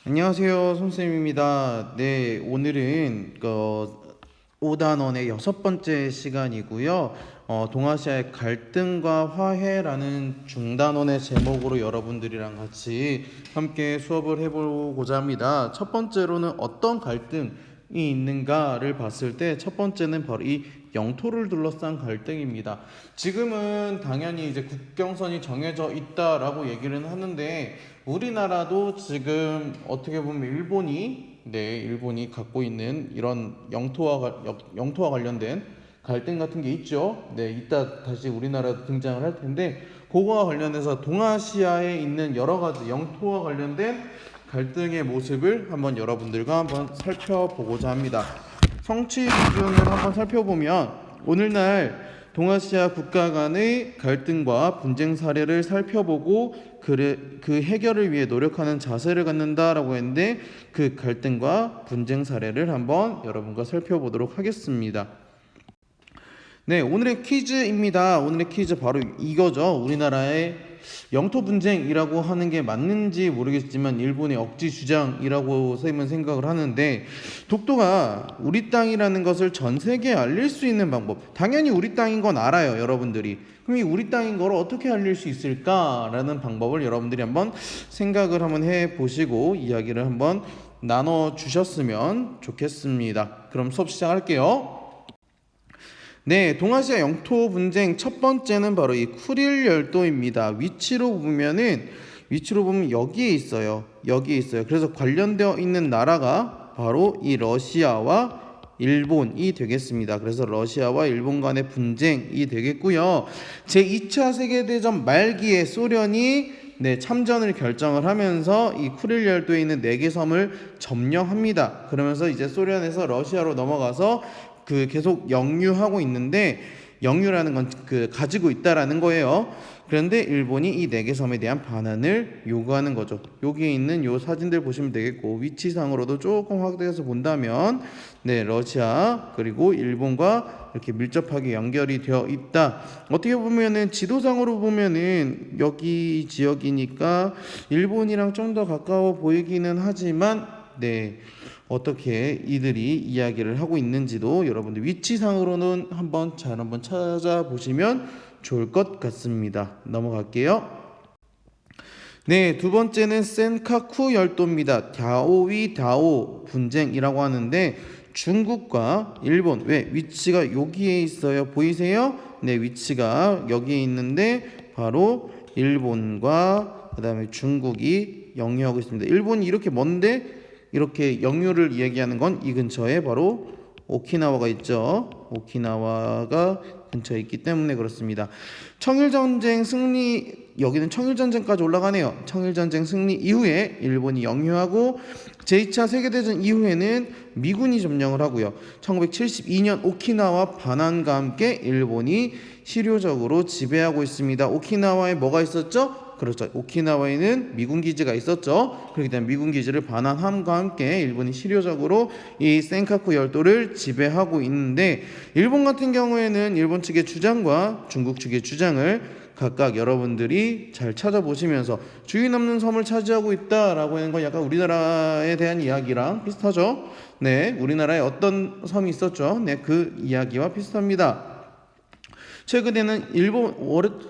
안녕하세요, 손쌤입니다. 네, 오늘은 5단원의 여섯 번째 시간이고요. 동아시아의 갈등과 화해라는 중단원의 제목으로 여러분들이랑 같이 함께 수업을 해보고자 합니다. 첫 번째로는 어떤 갈등이 있는가를 봤을 때 첫 번째는 바로 이 영토를 둘러싼 갈등입니다. 지금은 당연히 이제 국경선이 정해져 있다라고 얘기를 하는데 우리나라도 지금 어떻게 보면 일본이 갖고 있는 이런 영토와 관련된 갈등 같은 게 있죠. 네, 이따 다시 우리나라도 등장을 할 텐데 그거와 관련해서 동아시아에 있는 여러 가지 영토와 관련된 갈등의 모습을 한번 여러분들과 한번 살펴보고자 합니다. 성취 기준을 한번 살펴보면 오늘날 동아시아 국가 간의 갈등과 분쟁 사례를 살펴보고 그 해결을 위해 노력하는 자세를 갖는다라고 했는데 그 갈등과 분쟁 사례를 한번 여러분과 살펴보도록 하겠습니다. 네, 오늘의 퀴즈입니다. 오늘의 퀴즈 바로 이거죠. 우리나라의 영토 분쟁이라고 하는 게 맞는지 모르겠지만 일본의 억지 주장이라고 선생님은 생각을 하는데 독도가 우리 땅이라는 것을 전 세계에 알릴 수 있는 방법, 당연히 우리 땅인 건 알아요, 여러분들이. 그럼 이 우리 땅인 걸 어떻게 알릴 수 있을까라는 방법을 여러분들이 한번 생각을 한번 해보시고 이야기를 한번 나눠주셨으면 좋겠습니다. 그럼 수업 시작할게요. 네, 동아시아 영토 분쟁 첫 번째는 바로 이 쿠릴 열도입니다. 위치로 보면 여기에 있어요. 그래서 관련되어 있는 나라가 바로 이 러시아와 일본이 되겠습니다. 그래서 러시아와 일본 간의 분쟁이 되겠고요. 제2차 세계대전 말기에 소련이 참전을 결정을 하면서 이 쿠릴 열도에 있는 4개 섬을 점령합니다. 그러면서 이제 소련에서 러시아로 넘어가서 계속 영유하고 있는데 영유라는 건 가지고 있다라는 거예요. 그런데 일본이 이 4개 섬에 대한 반환을 요구하는 거죠. 여기에 있는 요 사진들 보시면 되겠고 위치상으로도 조금 확대해서 본다면 러시아 그리고 일본과 이렇게 밀접하게 연결이 되어 있다. 어떻게 보면은 지도상으로 보면은 여기 지역이니까 일본이랑 좀 더 가까워 보이기는 하지만 어떻게 이들이 이야기를 하고 있는지도 여러분들 위치상으로는 한번 찾아보시면 좋을 것 같습니다. 넘어갈게요. 네, 두 번째는 센카쿠 열도입니다. 갸오위다오 분쟁이라고 하는데 중국과 일본, 왜 위치가 여기에 있어요? 보이세요? 네, 위치가 여기에 있는데 바로 일본과 그다음에 중국이 영유하고 있습니다. 일본이 이렇게 먼데 이렇게 영유를 이야기하는 건 이 근처에 바로 오키나와가 있죠. 오키나와가 근처에 있기 때문에 그렇습니다. 청일전쟁 승리, 여기는 청일전쟁까지 올라가네요. 청일전쟁 승리 이후에 일본이 영유하고 제2차 세계대전 이후에는 미군이 점령을 하고요. 1972년 오키나와 반환과 함께 일본이 실효적으로 지배하고 있습니다. 오키나와에 뭐가 있었죠? 그렇죠. 오키나와에는 미군 기지가 있었죠. 그렇기 때문에 미군 기지를 반환함과 함께 일본이 실효적으로 이 센카쿠 열도를 지배하고 있는데 일본 같은 경우에는 일본 측의 주장과 중국 측의 주장을 각각 여러분들이 잘 찾아보시면서 주인 없는 섬을 차지하고 있다라고 하는 건 약간 우리나라에 대한 이야기랑 비슷하죠. 네, 우리나라에 어떤 섬이 있었죠. 네, 그 이야기와 비슷합니다. 최근에는 일본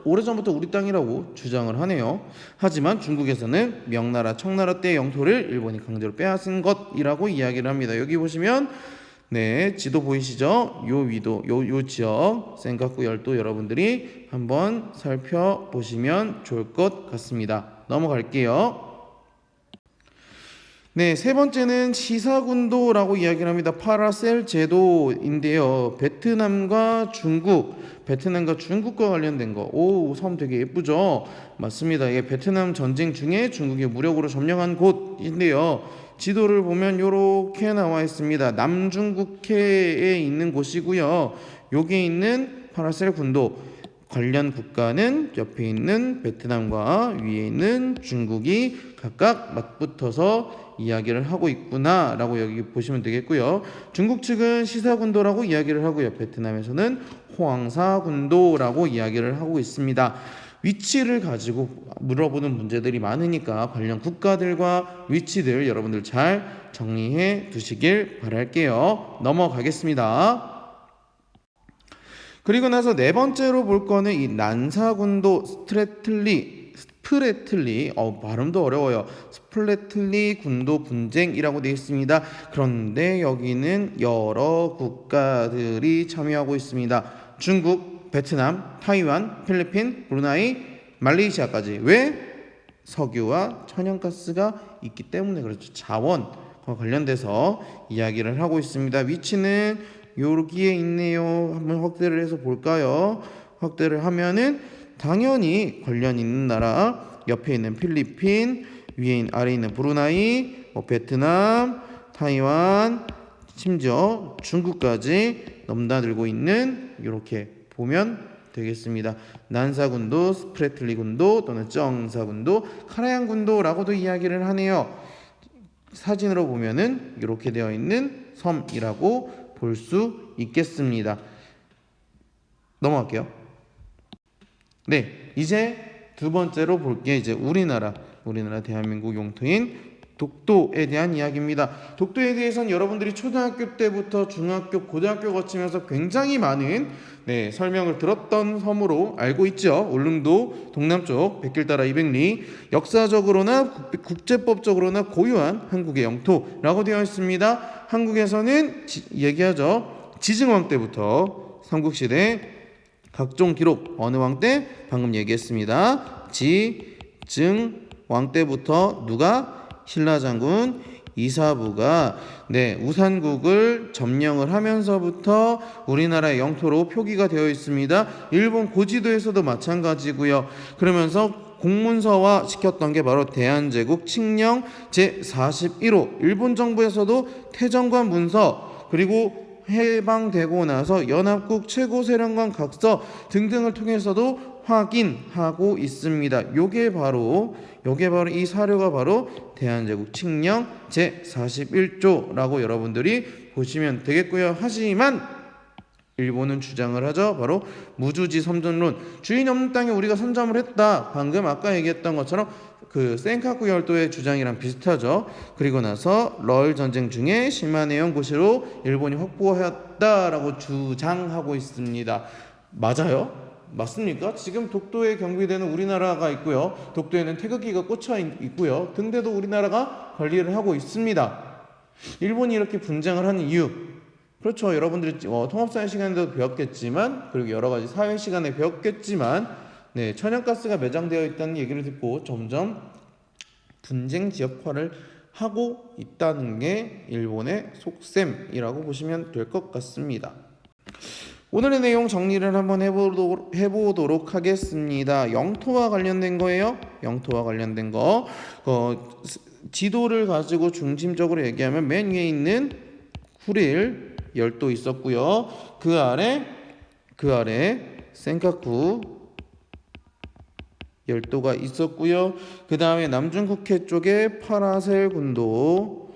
오래전부터 우리 땅이라고 주장을 하네요. 하지만 중국에서는 명나라 청나라 때 영토를 일본이 강제로 빼앗은 것이라고 이야기를 합니다. 여기 보시면 지도 보이시죠? 요 지역 센카쿠 열도 여러분들이 한번 살펴보시면 좋을 것 같습니다. 넘어갈게요. 네, 세 번째는 시사군도라고 이야기를 합니다. 파라셀 제도인데요. 베트남과 중국과 관련된 거. 오, 섬 되게 예쁘죠? 맞습니다. 이게 베트남 전쟁 중에 중국이 무력으로 점령한 곳인데요. 지도를 보면 이렇게 나와 있습니다. 남중국해에 있는 곳이고요. 여기 있는 파라셀 군도 관련 국가는 옆에 있는 베트남과 위에 있는 중국이 각각 맞붙어서 이야기를 하고 있구나라고 여기 보시면 되겠고요. 중국 측은 시사군도라고 이야기를 하고요. 베트남에서는 호황사군도라고 이야기를 하고 있습니다. 위치를 가지고 물어보는 문제들이 많으니까 관련 국가들과 위치들 여러분들 잘 정리해 두시길 바랄게요. 넘어가겠습니다. 그리고 나서 네 번째로 볼 거는 이 난사군도 스프레틀리 발음도 어려워요. 스플레틀리 군도 분쟁이라고 되어 있습니다. 그런데 여기는 여러 국가들이 참여하고 있습니다. 중국, 베트남, 타이완, 필리핀, 브루나이, 말레이시아까지. 왜? 석유와 천연가스가 있기 때문에 그렇죠. 자원과 관련돼서 이야기를 하고 있습니다. 위치는 여기에 있네요. 한번 확대를 해서 볼까요? 확대를 하면은 당연히 관련 있는 나라 옆에 있는 필리핀, 아래에 있는 브루나이, 베트남, 타이완, 심지어 중국까지 넘나들고 있는 이렇게 보면 되겠습니다. 난사군도, 스프레틀리 군도 또는 정사군도, 카라얀 군도라고도 이야기를 하네요. 사진으로 보면은 이렇게 되어 있는 섬이라고 볼 수 있겠습니다. 넘어갈게요. 네, 이제 두 번째로 볼 게 이제 우리나라 대한민국 영토인 독도에 대한 이야기입니다. 독도에 대해서는 여러분들이 초등학교 때부터 중학교, 고등학교 거치면서 굉장히 많은 설명을 들었던 섬으로 알고 있죠. 울릉도 동남쪽 백길 따라 200리, 역사적으로나 국제법적으로나 고유한 한국의 영토라고 되어 있습니다. 한국에서는 얘기하죠. 지증왕 때부터 삼국시대 각종 기록 어느 왕 때? 방금 얘기했습니다. 지증왕 때부터 누가? 신라장군 이사부가 우산국을 점령을 하면서부터 우리나라의 영토로 표기가 되어 있습니다. 일본 고지도에서도 마찬가지고요. 그러면서 공문서화 시켰던 게 바로 대한제국 칙령 제41호, 일본 정부에서도 태정관 문서, 그리고 해방되고 나서 연합국 최고사령관 각서 등등을 통해서도 확인하고 있습니다. 요게 바로 이 사료가 바로 대한제국 칙령 제41조라고 여러분들이 보시면 되겠고요. 하지만 일본은 주장을 하죠. 바로 무주지 섬전론. 주인이 없는 땅에 우리가 선점을 했다. 방금 아까 얘기했던 것처럼 그 센카쿠 열도의 주장이랑 비슷하죠. 그리고 나서 러일 전쟁 중에 시마네 연구시로 일본이 확보하였다라고 주장하고 있습니다. 맞아요? 맞습니까? 지금 독도에 경비되는 우리나라가 있고요. 독도에는 태극기가 꽂혀 있고요. 등대도 우리나라가 관리를 하고 있습니다. 일본이 이렇게 분쟁을 하는 이유, 그렇죠. 여러분들이 통합사회 시간에도 배웠겠지만, 그리고 여러 가지 사회 시간에 배웠겠지만, 천연가스가 매장되어 있다는 얘기를 듣고 점점 분쟁 지역화를 하고 있다는 게 일본의 속셈이라고 보시면 될 것 같습니다. 오늘의 내용 정리를 한번 해보도록 하겠습니다. 영토와 관련된 거예요. 영토와 관련된 거. 지도를 가지고 중심적으로 얘기하면 맨 위에 있는 쿠릴 열도 있었고요. 그 아래 센카쿠 열도가 있었고요. 그 다음에 남중국해 쪽에 파라셀 군도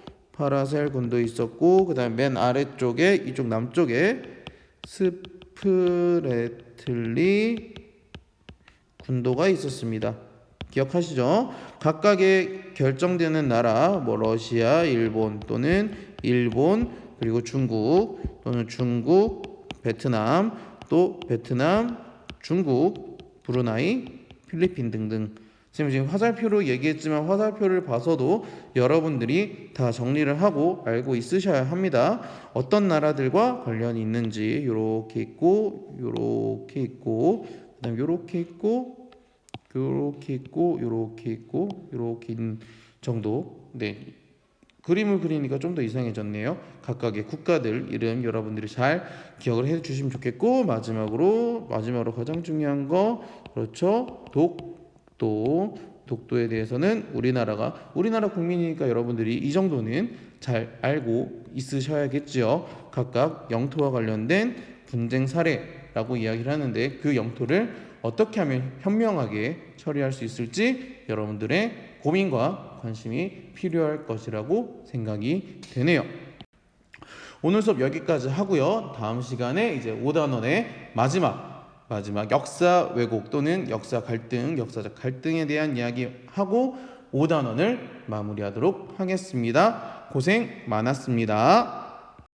있었고, 그 다음에 맨 아래쪽에 이쪽 남쪽에 스프레틀리 군도가 있었습니다. 기억하시죠? 각각의 결정되는 나라, 러시아, 일본 또는 일본, 그리고 중국 또는 중국, 베트남, 또 베트남, 중국, 브루나이, 필리핀 등등. 지금 화살표로 얘기했지만 화살표를 봐서도 여러분들이 다 정리를 하고 알고 있으셔야 합니다. 어떤 나라들과 관련이 있는지 요렇게 있고, 요렇게 있고, 그다음 요렇게 있고, 요렇게 있고, 요렇게 있고, 요렇게 있는 정도. 그림을 그리니까 좀 더 이상해졌네요. 각각의 국가들 이름 여러분들이 잘 기억을 해 주시면 좋겠고, 마지막으로 가장 중요한 거, 그렇죠? 독도에 대해서는 우리나라 국민이니까 여러분들이 이 정도는 잘 알고 있으셔야겠지요. 각각 영토와 관련된 분쟁 사례라고 이야기를 하는데, 그 영토를 어떻게 하면 현명하게 처리할 수 있을지 여러분들의 고민과 관심이 필요할 것이라고 생각이 되네요. 오늘 수업 여기까지 하고요. 다음 시간에 이제 5단원의 마지막 마지막 역사 왜곡 또는 역사 갈등, 역사적 갈등에 대한 이야기하고 5단원을 마무리하도록 하겠습니다. 고생 많았습니다.